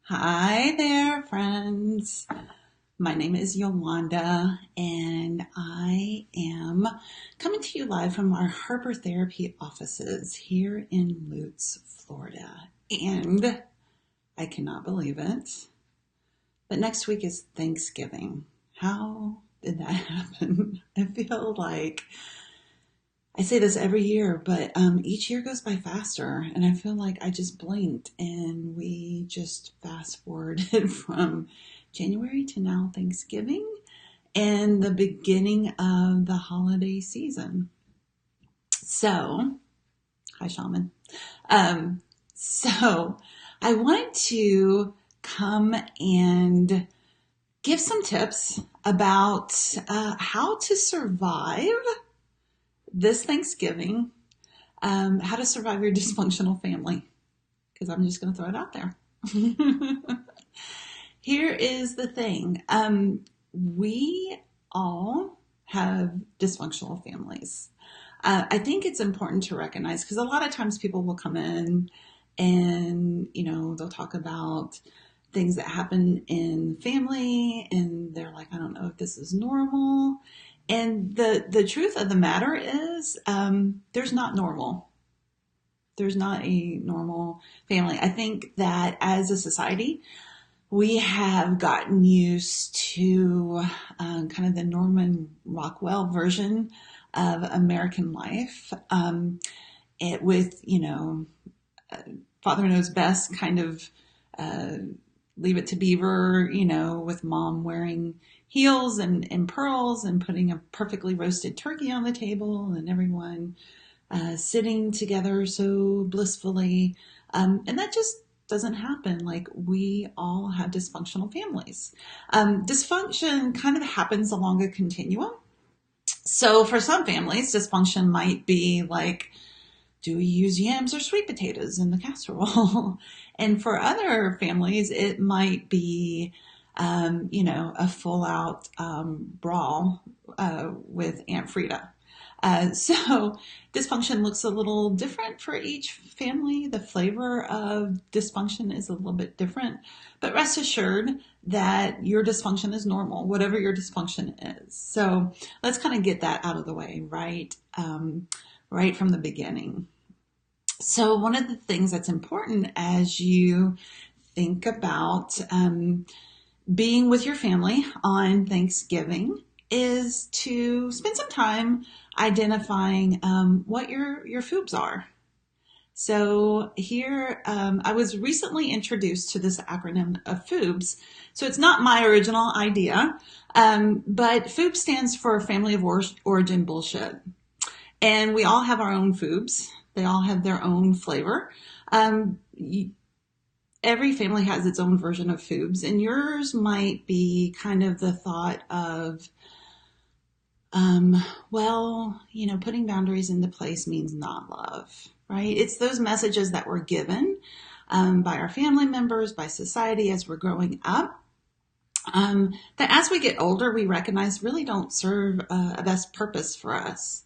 Hi there, friends. My name is Yolanda, and I am coming to you live from our Harbor Therapy offices here in Lutz, Florida. And I cannot believe it, but next week is Thanksgiving. How did that happen? I feel like I say this every year, but each year goes by faster, and I feel like I just blinked and we just fast forwarded from January to now Thanksgiving and the beginning of the holiday season. So, hi, Shaman. So, I wanted to come and give some tips about how to survive this Thanksgiving, how to survive your dysfunctional family, because I'm just going to throw it out there. Here is the thing. We all have dysfunctional families. I think it's important to recognize because a lot of times people will come in and, they'll talk about things that happen in family and they're like, I don't know if this is normal. And the truth of the matter is, there's not normal. There's not a normal family. I think that as a society, we have gotten used to kind of the Norman Rockwell version of American life, with, father knows best kind of leave it to Beaver, with mom wearing heels and pearls and putting a perfectly roasted turkey on the table and everyone sitting together so blissfully. And that just doesn't happen. Like, we all have dysfunctional families. Dysfunction kind of happens along a continuum. So for some families, dysfunction might be like, do we use yams or sweet potatoes in the casserole? And for other families, it might be, a full out brawl with Aunt Frida. So dysfunction looks a little different for each family. The flavor of dysfunction is a little bit different, but rest assured that your dysfunction is normal, whatever your dysfunction is. So let's kind of get that out of the way, right? Right from the beginning. So one of the things that's important as you think about being with your family on Thanksgiving is to spend some time identifying what your foobs are. So here, I was recently introduced to this acronym of FOOBS. So it's not my original idea, but FOOB stands for Family of Origin Bullshit. And we all have our own FOOBs. They all have their own flavor. Every family has its own version of FOOBs, and yours might be kind of the thought of, putting boundaries into place means not love, right? It's those messages that we're given by our family members, by society as we're growing up, that as we get older, we recognize really don't serve a best purpose for us.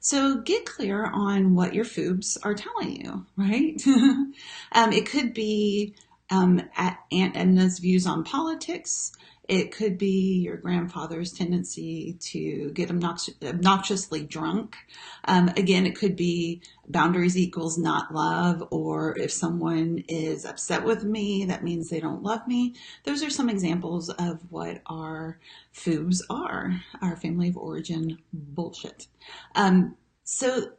So get clear on what your FOOBs are telling you, right? It could be Aunt Edna's views on politics. It could be your grandfather's tendency to get obnoxiously drunk. Again, it could be boundaries equals not love, or if someone is upset with me, that means they don't love me. Those are some examples of what our FOOBs are, our family of origin bullshit. So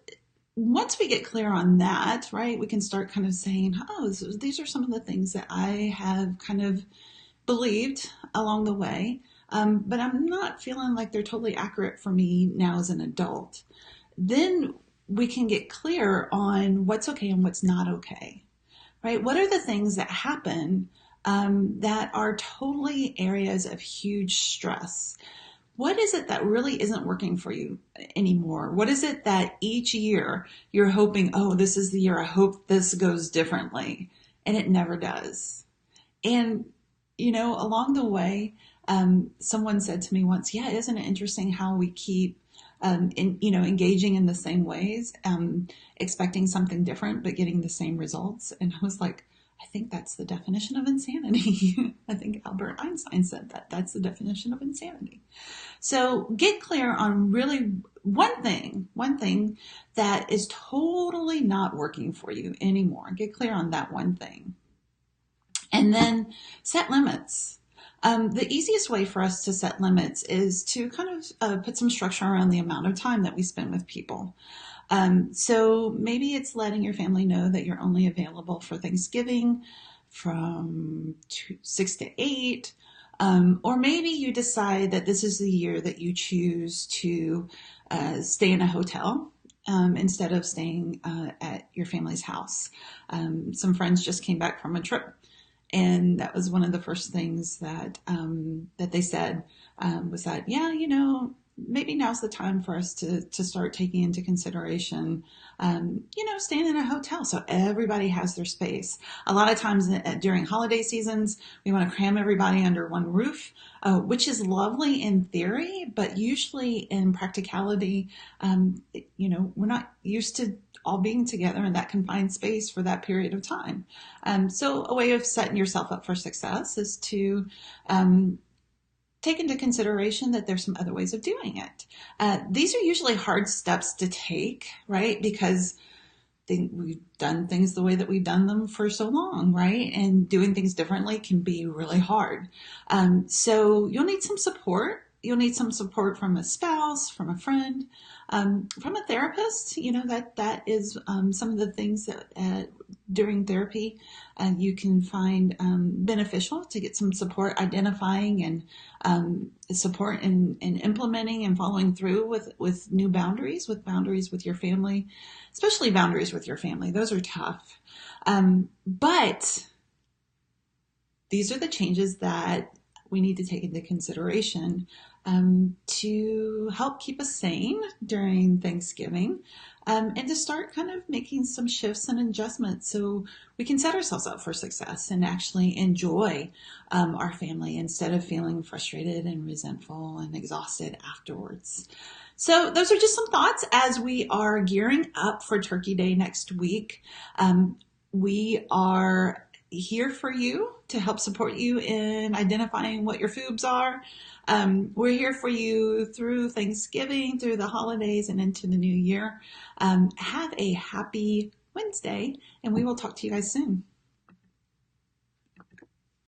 once we get clear on that, right, we can start kind of saying, these are some of the things that I have kind of believed along the way, but I'm not feeling like they're totally accurate for me now as an adult. Then we can get clear on what's okay and what's not okay, right? What are the things that happen that are totally areas of huge stress? What is it that really isn't working for you anymore? What is it that each year you're hoping, this is the year I hope this goes differently, and it never does? And along the way, someone said to me once, yeah, isn't it interesting how we keep, engaging in the same ways, expecting something different, but getting the same results? And I was like, I think that's the definition of insanity. I think Albert Einstein said that that's the definition of insanity. So get clear on really one thing that is totally not working for you anymore. Get clear on that one thing. And then set limits. The easiest way for us to set limits is to kind of put some structure around the amount of time that we spend with people. So maybe it's letting your family know that you're only available for Thanksgiving from 6 to 8. Or maybe you decide that this is the year that you choose to stay in a hotel instead of staying at your family's house. Some friends just came back from a trip, and that was one of the first things that they said was that, yeah, maybe now's the time for us to start taking into consideration, staying in a hotel so everybody has their space. A lot of times during holiday seasons, we want to cram everybody under one roof, which is lovely in theory, but usually in practicality, we're not used to all being together in that confined space for that period of time. So a way of setting yourself up for success is to take into consideration that there's some other ways of doing it. These are usually hard steps to take, right? Because we've done things the way that we've done them for so long, right? And doing things differently can be really hard. So you'll need some support. You'll need some support from a spouse, from a friend, from a therapist. That is some of the things that during therapy you can find beneficial to get some support identifying and support in implementing and following through with new boundaries, with boundaries with your family, especially boundaries with your family. Those are tough. But these are the changes that we need to take into consideration to help keep us sane during Thanksgiving, and to start kind of making some shifts and adjustments so we can set ourselves up for success and actually enjoy our family instead of feeling frustrated and resentful and exhausted afterwards. So those are just some thoughts as we are gearing up for Turkey Day next week. We are here for you to help support you in identifying what your foobs are. We're here for you through Thanksgiving, through the holidays, and into the new year. Have a happy Wednesday, and we will talk to you guys soon.